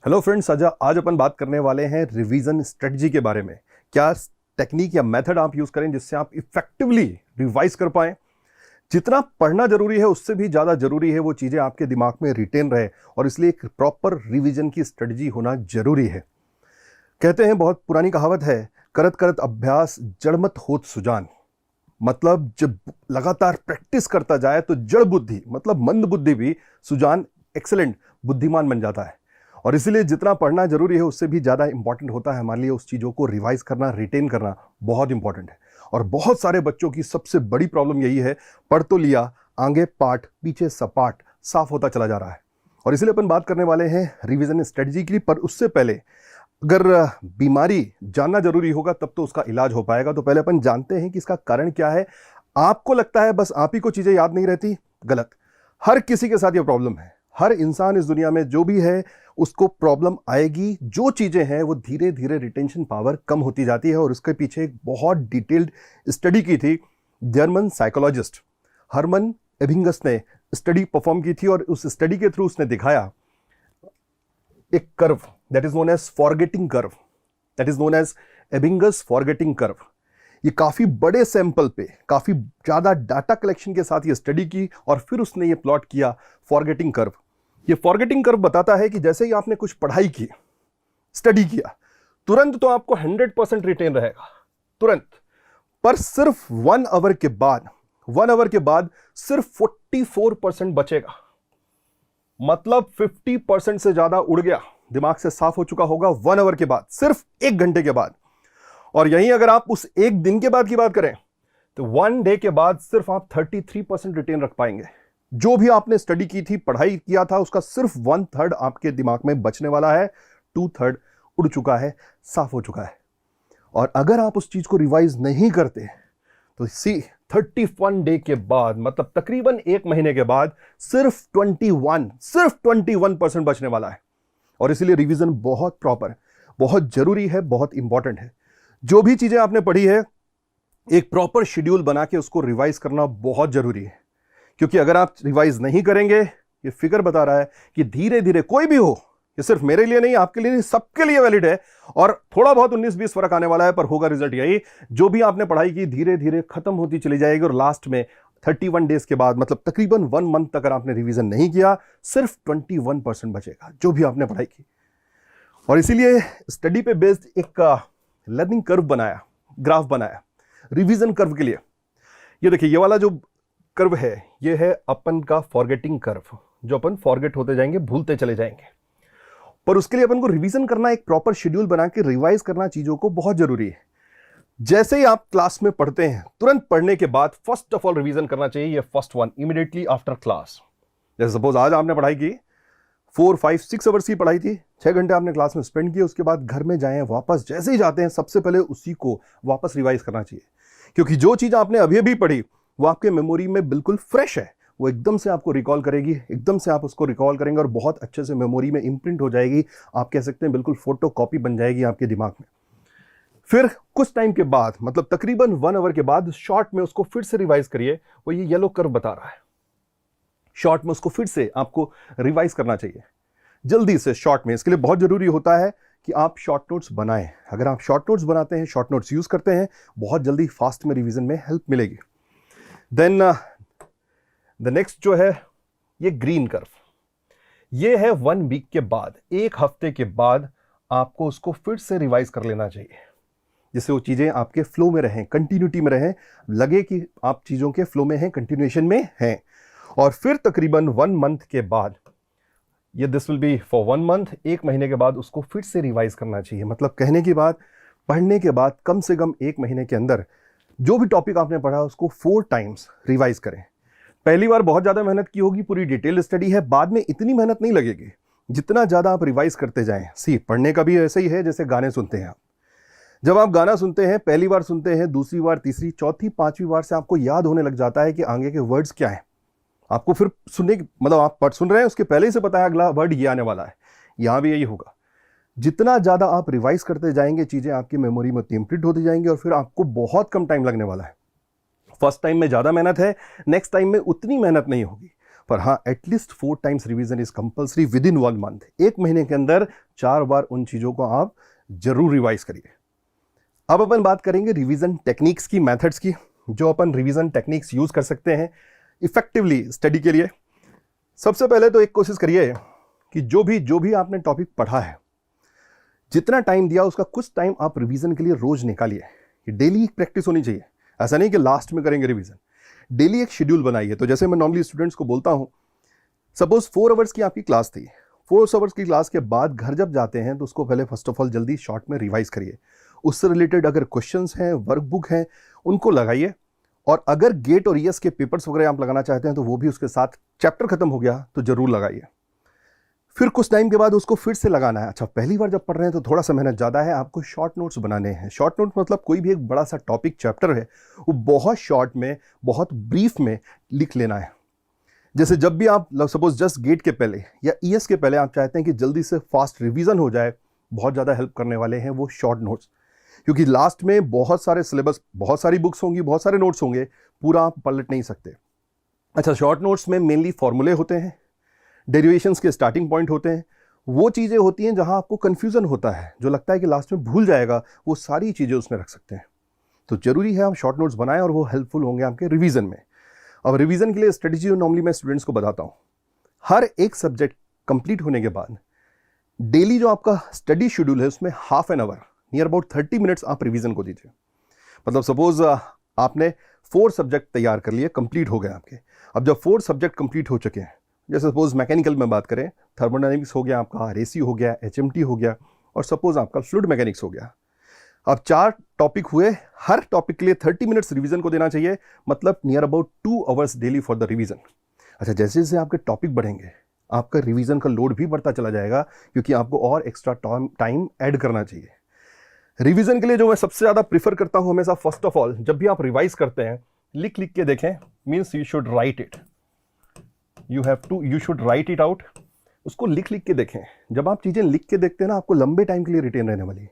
Hello friends, आज अपन बात करने वाले हैं रिवीजन स्ट्रेटजी के बारे में। क्या टेक्निक या मेथड आप यूज करें जिससे आप इफेक्टिवली रिवाइज कर पाएं। जितना पढ़ना जरूरी है उससे भी ज़्यादा जरूरी है वो चीज़ें आपके दिमाग में रिटेन रहे, और इसलिए एक प्रॉपर रिवीजन की स्ट्रेटजी होना जरूरी है। कहते हैं, बहुत पुरानी कहावत है, करत करत अभ्यास जड़मत होत सुजान। मतलब जब लगातार प्रैक्टिस करता जाए तो जड़ बुद्धि मतलब मंद बुद्धि भी सुजान एक्सेलेंट बुद्धिमान बन जाता है। और इसीलिए जितना पढ़ना जरूरी है उससे भी ज़्यादा इंपॉर्टेंट होता है हमारे लिए उस चीज़ों को रिवाइज करना, रिटेन करना बहुत इंपॉर्टेंट है। और बहुत सारे बच्चों की सबसे बड़ी प्रॉब्लम यही है, पढ़ तो लिया, आगे पाठ पीछे सपाट साफ होता चला जा रहा है। और इसीलिए अपन बात करने वाले हैं रिवीजन स्ट्रेटजी की। पर उससे पहले अगर बीमारी जानना जरूरी होगा तब तो उसका इलाज हो पाएगा। तो पहले अपन जानते हैं कि इसका कारण क्या है। आपको लगता है बस आप ही को चीज़ें याद नहीं रहती, गलत। हर किसी के साथ ये प्रॉब्लम है। हर इंसान इस दुनिया में जो भी है उसको प्रॉब्लम आएगी। जो चीज़ें हैं वो धीरे धीरे रिटेंशन पावर कम होती जाती है। और उसके पीछे एक बहुत डिटेल्ड स्टडी की थी जर्मन साइकोलॉजिस्ट हरमन एबिंगस ने स्टडी परफॉर्म की थी। और उस स्टडी के थ्रू उसने दिखाया एक curve that is known as forgetting curve, that is known as Ebbinghaus forgetting curve. ये काफी बड़े सैंपल पे काफी ज्यादा डाटा कलेक्शन के साथ ये स्टडी की और फिर उसने ये प्लॉट किया फॉरगेटिंग कर्व। ये फॉरगेटिंग कर्व बताता है कि जैसे ही आपने कुछ पढ़ाई की, स्टडी किया, तुरंत तो आपको 100% रिटेन रहेगा, तुरंत। पर सिर्फ 1 आवर के बाद सिर्फ 44% बचेगा। मतलब 50% से ज्यादा उड़ गया, दिमाग से साफ हो चुका होगा 1 आवर के बाद, सिर्फ 1 घंटे के बाद। और यहीं अगर आप उस एक दिन के बाद की बात करें तो 1 डे के बाद सिर्फ आप 33% रिटेन रख पाएंगे। जो भी आपने स्टडी की थी, पढ़ाई किया था, उसका सिर्फ 1/3 आपके दिमाग में बचने वाला है, 2/3 उड़ चुका है, साफ हो चुका है। और अगर आप उस चीज को रिवाइज नहीं करते तो 31 डे के बाद, मतलब तकरीबन 1 महीने के बाद, सिर्फ 21% बचने वाला है। और इसीलिए रिवीजन बहुत प्रॉपर, बहुत जरूरी है, बहुत इंपॉर्टेंट है। जो भी चीजें आपने पढ़ी है एक प्रॉपर शेड्यूल बना के उसको रिवाइज करना बहुत जरूरी है। क्योंकि अगर आप रिवाइज नहीं करेंगे, ये फिगर बता रहा है कि धीरे धीरे, कोई भी हो, ये सिर्फ मेरे लिए नहीं, आपके लिए नहीं, सबके लिए वैलिड है। और थोड़ा बहुत 19-20 फर्क आने वाला है, पर होगा रिजल्ट यही। जो भी आपने पढ़ाई की धीरे धीरे खत्म होती चली जाएगी। और लास्ट में 31 डेज के बाद, मतलब तकरीबन 1 मंथ तक अगर आपने रिवीजन नहीं किया, सिर्फ 21% बचेगा जो भी आपने पढ़ाई की। और इसीलिए स्टडी पे बेस्ड एक लर्निंग कर्व बनाया, ग्राफ बनाया रिवीजन कर्व के लिए। ये देखिए, ये वाला जो कर्व है ये है अपन का फॉरगेटिंग कर्व, जो अपन फॉरगेट होते जाएंगे, भूलते चले जाएंगे। पर उसके लिए अपन को रिवीजन करना, एक प्रॉपर शेड्यूल बना के रिवाइज करना चीजों को बहुत जरूरी है। जैसे ही आप क्लास में पढ़ते हैं, तुरंत पढ़ने के बाद फर्स्ट ऑफ ऑल रिवीजन करना चाहिए। ये first one, immediately after class. जैसे सपोज आज आपने पढ़ाई की 4, 5, 6 आवर्स की पढ़ाई थी, 6 घंटे आपने क्लास में स्पेंड किए। उसके बाद घर में जाएं, वापस जैसे ही जाते हैं सबसे पहले उसी को वापस रिवाइज करना चाहिए। क्योंकि जो चीज आपने अभी अभी पढ़ी वो आपके मेमोरी में बिल्कुल फ्रेश है, वो एकदम से आपको रिकॉल करेगी, एकदम से आप उसको रिकॉल करेंगे और बहुत अच्छे से मेमोरी में इंप्रिंट हो जाएगी। आप कह सकते हैं बिल्कुल फोटो कॉपी बन जाएगी आपके दिमाग में। फिर कुछ टाइम के बाद, मतलब तकरीबन 1 आवर के बाद, शॉर्ट में उसको फिर से रिवाइज करिए। वो ये येलो कर्व बता रहा है, शॉर्ट में उसको फिर से आपको रिवाइज करना चाहिए जल्दी से, शॉर्ट में। इसके लिए बहुत जरूरी होता है कि आप शॉर्ट नोट्स बनाएं। अगर आप शॉर्ट नोट्स बनाते हैं, शॉर्ट नोट्स यूज करते हैं, बहुत जल्दी फास्ट में रिवीजन में हेल्प मिलेगी। देन द नेक्स्ट जो है ये ग्रीन कर्व, ये है 1 वीक के बाद, 1 हफ्ते के बाद आपको उसको फिर से रिवाइज कर लेना चाहिए, जिससे वो चीजें आपके फ्लो में रहें, कंटिन्यूटी में रहें, लगे कि आप चीजों के फ्लो में हैं, कंटिन्यूएशन में हैं। और फिर तकरीबन 1 मंथ के बाद, ये this will be for 1 month, 1 महीने के बाद उसको फिर से रिवाइज करना चाहिए। मतलब कहने की बात, पढ़ने के बाद कम से कम 1 महीने के अंदर जो भी टॉपिक आपने पढ़ा उसको 4 टाइम्स रिवाइज करें। पहली बार बहुत ज्यादा मेहनत की होगी, पूरी डिटेल स्टडी है, बाद में इतनी मेहनत नहीं लगेगी जितना ज्यादा आप रिवाइज करते जाएं। पढ़ने का भी ऐसे ही है जैसे गाने सुनते हैं आप। जब आप गाना सुनते हैं, पहली बार सुनते हैं, दूसरी बार, तीसरी, चौथी, 5वीं बार से आपको याद होने लग जाता है कि आगे के वर्ड्स क्या है। आपको फिर सुनने की, मतलब आप सुन रहे हैं उसके पहले ही से पता है अगला वर्ड ये आने वाला है। यहां भी यही होगा। जितना ज्यादा आप रिवाइज करते जाएंगे, चीजें आपकी मेमोरी में इम्प्रिंट होती जाएंगी और फिर आपको बहुत कम टाइम लगने वाला है। फर्स्ट टाइम में ज्यादा मेहनत है, नेक्स्ट टाइम में उतनी मेहनत नहीं होगी। पर हाँ, at least 4 times revision is compulsory with in 1 month. 1 महीने के अंदर 4 बार उन चीज़ों को आप जरूर रिवाइज करिए। अब अपन बात करेंगे रिवीजन टेक्निक्स की, मेथड्स की, जो अपन रिवीजन टेक्निक्स यूज कर सकते हैं इफेक्टिवली स्टडी के लिए। सबसे पहले तो एक कोशिश करिए कि जो भी आपने टॉपिक पढ़ा है, जितना टाइम दिया उसका कुछ टाइम आप रिवीजन के लिए रोज निकालिए। ये डेली एक प्रैक्टिस होनी चाहिए, ऐसा नहीं कि लास्ट में करेंगे रिवीजन। डेली एक शेड्यूल बनाइए। तो जैसे मैं नॉर्मली स्टूडेंट्स को बोलता हूं, सपोज 4 आवर्स की आपकी क्लास थी, 4 आवर्स की क्लास के बाद घर जब जाते हैं तो उसको पहले फर्स्ट ऑफ ऑल जल्दी शॉर्ट में रिवाइज करिए। उससे रिलेटेड अगर क्वेश्चंस हैं, वर्कबुक हैं, उनको लगाइए। और अगर गेट और ईएस के पेपर्स वगैरह आप लगाना चाहते हैं तो वो भी उसके साथ, चैप्टर खत्म हो गया तो जरूर लगाइए। फिर कुछ टाइम के बाद उसको फिर से लगाना है। अच्छा, पहली बार जब पढ़ रहे हैं तो थोड़ा सा मेहनत ज़्यादा है, आपको शॉर्ट नोट्स बनाने हैं। शॉर्ट नोट मतलब कोई भी एक बड़ा सा टॉपिक चैप्टर है वो बहुत शॉर्ट में, बहुत ब्रीफ में लिख लेना है। जैसे जब भी आप सपोज जस्ट गेट के पहले या ईएस के पहले आप चाहते हैं कि जल्दी से फास्ट रिवीजन हो जाए, बहुत ज़्यादा हेल्प करने वाले हैं वो शॉर्ट नोट्स। क्योंकि लास्ट में बहुत सारे सिलेबस, बहुत सारी बुक्स होंगी, बहुत सारे नोट्स होंगे, पूरा आप पलट नहीं सकते। अच्छा, शॉर्ट नोट्स में मेनली फॉर्मूले होते हैं, डेरिवेशंस के स्टार्टिंग पॉइंट होते हैं, वो चीज़ें होती हैं जहां आपको कन्फ्यूजन होता है, जो लगता है कि लास्ट में भूल जाएगा, वो सारी चीज़ें उसमें रख सकते हैं। तो जरूरी है आप शॉर्ट नोट्स बनाएं और वो हेल्पफुल होंगे आपके रिवीजन में। अब रिवीजन के लिए स्ट्रेटेजी नॉर्मली मैं स्टूडेंट्स को बताता हूँ। हर एक सब्जेक्ट कंप्लीट होने के बाद डेली जो आपका स्टडी शेड्यूल है उसमें half an hour, near about 30 minutes आप रिवीजन को दीजिए। मतलब सपोज आपने 4 सब्जेक्ट तैयार कर लिए, कंप्लीट हो गए आपके। अब जब 4 सब्जेक्ट कंप्लीट हो चुके हैं, जैसे सपोज मैकेनिकल में बात करें, थर्मोडायनेमिक्स हो गया आपका, आरएसी हो गया, एचएमटी हो गया, और सपोज आपका फ्लूइड मैकेनिक्स हो गया। अब 4 टॉपिक हुए, हर टॉपिक के लिए 30 मिनट्स रिवीजन को देना चाहिए, मतलब near about 2 hours daily for the revision. अच्छा, जैसे जैसे आपके टॉपिक बढ़ेंगे आपका रिवीजन का लोड भी बढ़ता चला जाएगा, क्योंकि आपको और एक्स्ट्रा टाइम ऐड करना चाहिए। रिवीजन के लिए जो मैं सबसे ज़्यादा प्रीफर करता हूं हमेशा, फर्स्ट ऑफ ऑल जब भी आप रिवाइज करते हैं, लिख के देखें, means you should write it, you should write it out. उसको लिख के देखें। जब आप चीज़ें लिख के देखते हैं ना, आपको लंबे टाइम के लिए रिटेन रहने वाली है।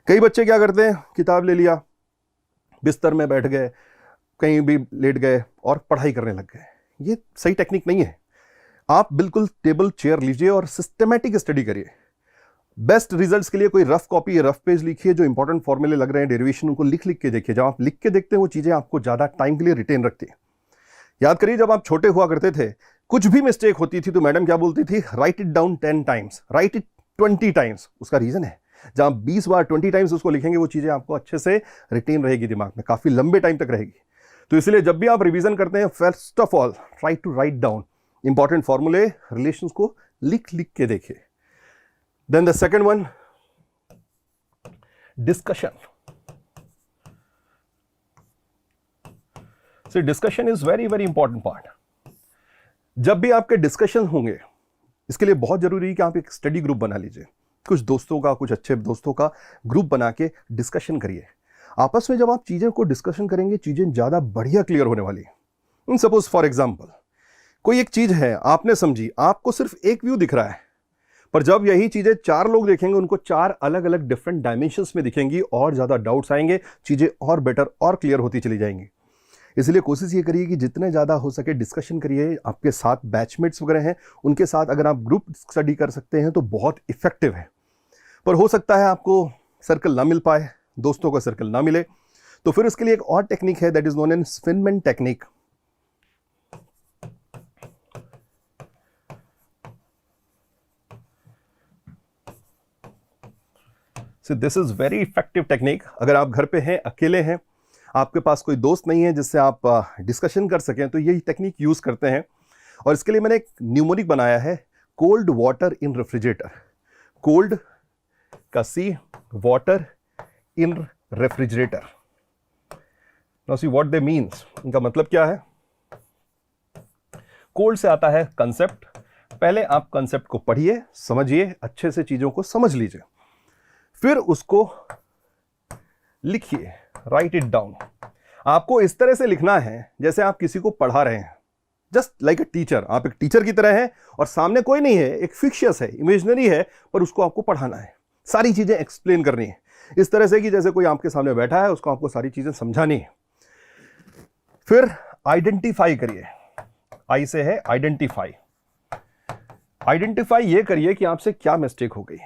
कई बच्चे क्या करते हैं, किताब ले लिया, बिस्तर में बैठ गए, कहीं भी लेट गए और पढ़ाई करने लग गए। ये सही टेक्निक नहीं है। आप बिल्कुल टेबल चेयर लीजिए और सिस्टमैटिक स्टडी करिए। बेस्ट रिजल्ट्स के लिए कोई रफ कॉपी या रफ पेज लिखिए, जो इंपॉर्टेंट फॉर्मूले लग रहे हैं, डेरिवेशन, उनको लिख के देखिए। जब आप लिख के देखते हैं वो चीज़ें आपको ज़्यादा टाइम के लिए रिटेन रखती हैं। याद करिए, जब आप छोटे हुआ करते थे, कुछ भी मिस्टेक होती थी तो मैडम क्या बोलती थी, right it down 10 times, right it 20 times. उसका रीजन है, जब आप 20 बार 20 टाइम्स उसको लिखेंगे, वो चीज़ें आपको अच्छे से रिटेन रहेगी दिमाग में, काफ़ी लंबे टाइम तक रहेगी। तो इसलिए जब भी आप रिवीजन करते हैं, first of all try to write down important फॉर्मूले, रिलेशंस को लिख के देखिए। Then the second one, discussion. So discussion is very very important part. जब भी आपके डिस्कशन होंगे, इसके लिए बहुत जरूरी है कि आप एक स्टडी ग्रुप बना लीजिए। कुछ दोस्तों का, कुछ अच्छे दोस्तों का ग्रुप बना के डिस्कशन करिए। आपस में जब आप चीज़ें को डिस्कशन करेंगे, चीज़ें ज़्यादा बढ़िया क्लियर होने वाली है। सपोज फॉर एग्जाम्पल, कोई एक चीज़ है, आपने समझी, आपको सिर्फ एक व्यू दिख रहा है, पर जब यही चीज़ें 4 लोग देखेंगे, उनको 4 अलग अलग डिफरेंट डायमेंशंस में दिखेंगी और ज़्यादा डाउट्स आएंगे, चीज़ें और बेटर और क्लियर होती चली जाएंगी। इसलिए कोशिश ये करिए कि जितने ज़्यादा हो सके डिस्कशन करिए। आपके साथ बैचमेट्स वगैरह हैं, उनके साथ अगर आप ग्रुप स्टडी कर सकते हैं तो बहुत इफेक्टिव है। पर हो सकता है आपको सर्कल ना मिल पाए, दोस्तों का सर्कल ना मिले, तो फिर उसके लिए एक और टेक्निक है, that is known as Feynman technique. So this is very effective technique. अगर आप घर पे हैं, अकेले हैं, आपके पास कोई दोस्त नहीं है जिससे आप डिस्कशन कर सकें, तो यही टेक्निक यूज करते हैं। और इसके लिए मैंने एक न्यूमोनिक बनाया है, cold water in refrigerator. Cold का C, water in refrigerator. Now see what they means, इनका मतलब क्या है। कोल्ड से आता है कंसेप्ट। पहले आप कंसेप्ट को पढ़िए, समझिए, अच्छे से चीजों को समझ लीजिए, फिर उसको लिखिए, राइट इट डाउन। आपको इस तरह से लिखना है जैसे आप किसी को पढ़ा रहे हैं, जस्ट लाइक अ टीचर। आप एक टीचर की तरह हैं और सामने कोई नहीं है, एक फिक्शियस है, इमेजिनरी है, पर उसको आपको पढ़ाना है, सारी चीजें एक्सप्लेन करनी है, इस तरह से कि जैसे कोई आपके सामने बैठा है, उसको आपको सारी चीजें समझानी है। फिर आइडेंटिफाई करिए। आई से है आइडेंटिफाई। आइडेंटिफाई ये करिए कि आपसे क्या मिस्टेक हो गई,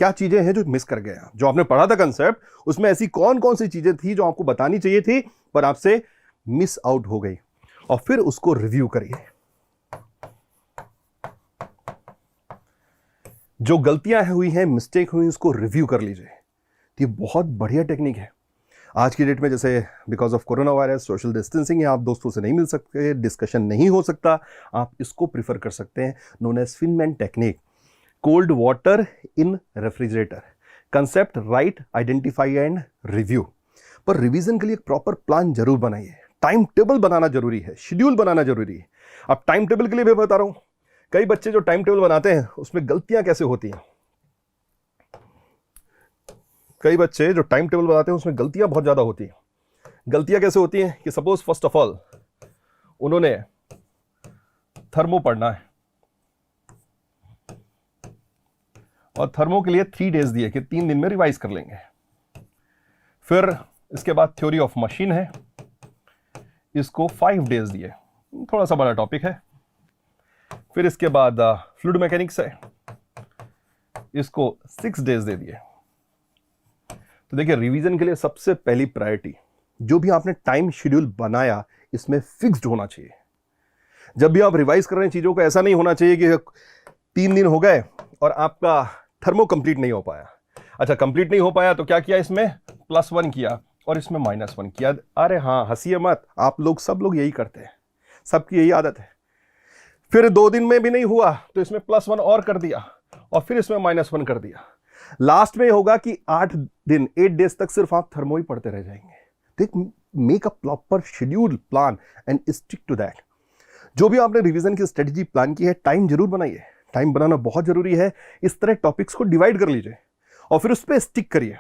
क्या चीजें हैं जो मिस कर गए आप। जो आपने पढ़ा था कंसेप्ट, उसमें ऐसी कौन कौन सी चीजें थी जो आपको बतानी चाहिए थी पर आपसे मिस आउट हो गई, और फिर उसको रिव्यू करिए। जो गलतियां हुई हैं, मिस्टेक हुई, उसको रिव्यू कर लीजिए। ये बहुत बढ़िया टेक्निक है। आज की डेट में जैसे because of corona virus, social distancing है, आप दोस्तों से नहीं मिल सकते, डिस्कशन नहीं हो सकता, आप इसको प्रिफर कर सकते हैं, known as Feynman technique. Cold water in refrigerator, concept right, identify and review. पर रिवीजन के लिए एक प्रॉपर प्लान जरूर बनाइए, टाइम टेबल बनाना जरूरी है, शेड्यूल बनाना जरूरी है। अब टाइम टेबल के लिए मैं बता रहा हूं, कई बच्चे जो टाइम टेबल बनाते हैं उसमें गलतियां कैसे होती हैं। कई बच्चे जो टाइम टेबल बनाते हैं उसमें गलतियां बहुत ज्यादा होती हैं। गलतियां कैसे होती हैं कि सपोज फर्स्ट ऑफ ऑल उन्होंने थर्मो पढ़ना है और थर्मो के लिए 3 डेज दिए कि 3 दिन में रिवाइज कर लेंगे। फिर इसके बाद थ्योरी ऑफ मशीन है, इसको 5 डेज दिए, थोड़ा सा बड़ा टॉपिक है। फिर इसके बाद फ्लूइड मैकेनिक्स है, इसको 6 डेज दे दिए। तो देखिए, रिवीजन के लिए सबसे पहली प्रायोरिटी, जो भी आपने टाइम शेड्यूल बनाया इसमें फिक्स्ड होना चाहिए। जब भी आप रिवाइज कर रहे हैं चीजों को, ऐसा नहीं होना चाहिए कि 3 दिन हो गए और आपका थर्मो कंप्लीट नहीं हो पाया। अच्छा, कंप्लीट नहीं हो पाया तो क्या किया, इसमें +1 किया और इसमें -1 किया। अरे हाँ, हंसिए मत, आप लोग सब लोग यही करते हैं, सबकी यही आदत है। फिर 2 दिन में भी नहीं हुआ तो इसमें +1 और कर दिया और फिर इसमें -1 कर दिया। लास्ट में होगा कि 8 डेज तक सिर्फ आप थर्मो ही पढ़ते रह जाएंगे। तो make a proper schedule, plan and stick to that. जो भी आपने रिवीजन की स्ट्रेटजी प्लान की है, टाइम जरूर बनाइए, टाइम बनाना बहुत जरूरी है। इस तरह टॉपिक्स को डिवाइड कर लीजिए और फिर उस पर स्टिक करिए।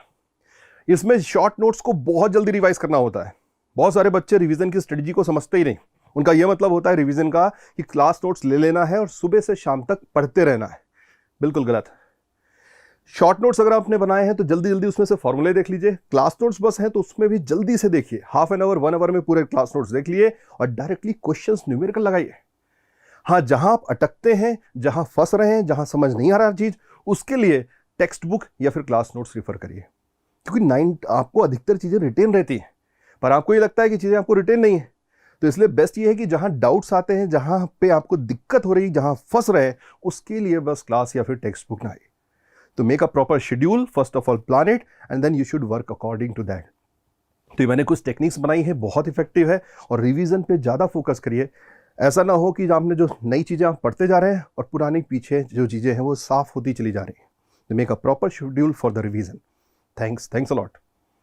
इसमें शॉर्ट नोट्स को बहुत जल्दी रिवाइज करना होता है। बहुत सारे बच्चे रिवीजन की स्ट्रेटजी को समझते ही नहीं। उनका यह मतलब होता है रिवीजन का कि क्लास नोट्स ले लेना है और सुबह से शाम तक पढ़ते रहना है। बिल्कुल गलत है। शॉर्ट नोट्स अगर आपने बनाए हैं तो जल्दी जल्दी उसमें से फॉर्मूले देख लीजिए। क्लास नोट्स बस हैं तो उसमें भी जल्दी से देखिए, हाफ एन आवर 1 आवर में पूरे क्लास नोट्स देख लिए और डायरेक्टली क्वेश्चंस न्यूमेरिकल लगाइए। हाँ, जहां आप अटकते हैं, जहां फंस रहे हैं, जहां समझ नहीं आ रहा चीज, उसके लिए टेक्स्ट बुक या फिर क्लास नोट्स रिफर करिए। क्योंकि आपको अधिकतर चीजें रिटेन रहती हैं, पर आपको ये लगता है कि चीजें आपको रिटेन नहीं है। तो इसलिए बेस्ट ये है कि जहां डाउट्स आते हैं, जहां पे आपको दिक्कत हो रही, जहां फंस रहे, उसके लिए बस क्लास या फिर टेक्स्ट बुक ना आए। तो make a proper schedule, first of all plan it and then you should work according to that. तो मैंने कुछ टेक्निक्स बनाई है, बहुत इफेक्टिव है, और रिवीजन पे ज्यादा फोकस करिए। ऐसा ना हो कि आपने जो नई चीजें आप पढ़ते जा रहे हैं और पुरानी पीछे जो चीजें हैं वो साफ होती चली जा रही हैं। तो make a proper schedule for the revision. Thanks a lot.